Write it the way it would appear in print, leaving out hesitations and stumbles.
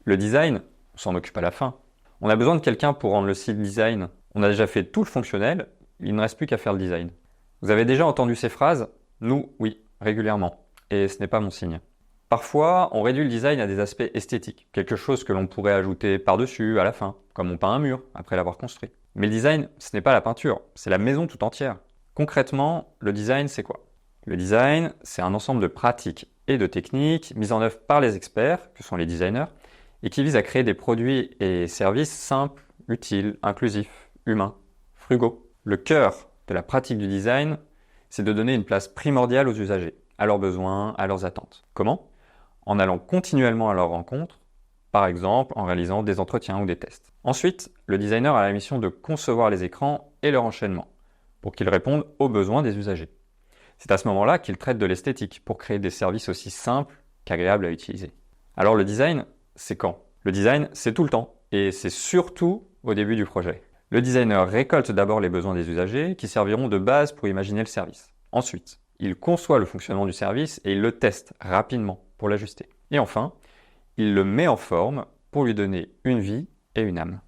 Le design, on s'en occupe à la fin. On a besoin de quelqu'un pour rendre le site design. On a déjà fait tout le fonctionnel, il ne reste plus qu'à faire le design. Vous avez déjà entendu ces phrases? Nous, oui, régulièrement. Et ce n'est pas mon signe. Parfois, on réduit le design à des aspects esthétiques, quelque chose que l'on pourrait ajouter par-dessus, à la fin, comme on peint un mur après l'avoir construit. Mais le design, ce n'est pas la peinture, c'est la maison tout entière. Concrètement, le design, c'est quoi? Le design, c'est un ensemble de pratiques et de techniques mises en œuvre par les experts, que sont les designers, et qui visent à créer des produits et services simples, utiles, inclusifs, humains, frugaux. Le cœur de la pratique du design, c'est de donner une place primordiale aux usagers, à leurs besoins, à leurs attentes. Comment? En allant continuellement à leur rencontre, par exemple en réalisant des entretiens ou des tests. Ensuite, le designer a la mission de concevoir les écrans et leur enchaînement, pour qu'ils répondent aux besoins des usagers. C'est à ce moment-là qu'il traite de l'esthétique, pour créer des services aussi simples qu'agréables à utiliser. Alors le design, c'est quand? Le design, c'est tout le temps, et c'est surtout au début du projet. Le designer récolte d'abord les besoins des usagers, qui serviront de base pour imaginer le service. Ensuite, il conçoit le fonctionnement du service et il le teste rapidement pour l'ajuster. Et enfin, il le met en forme pour lui donner une vie et une âme.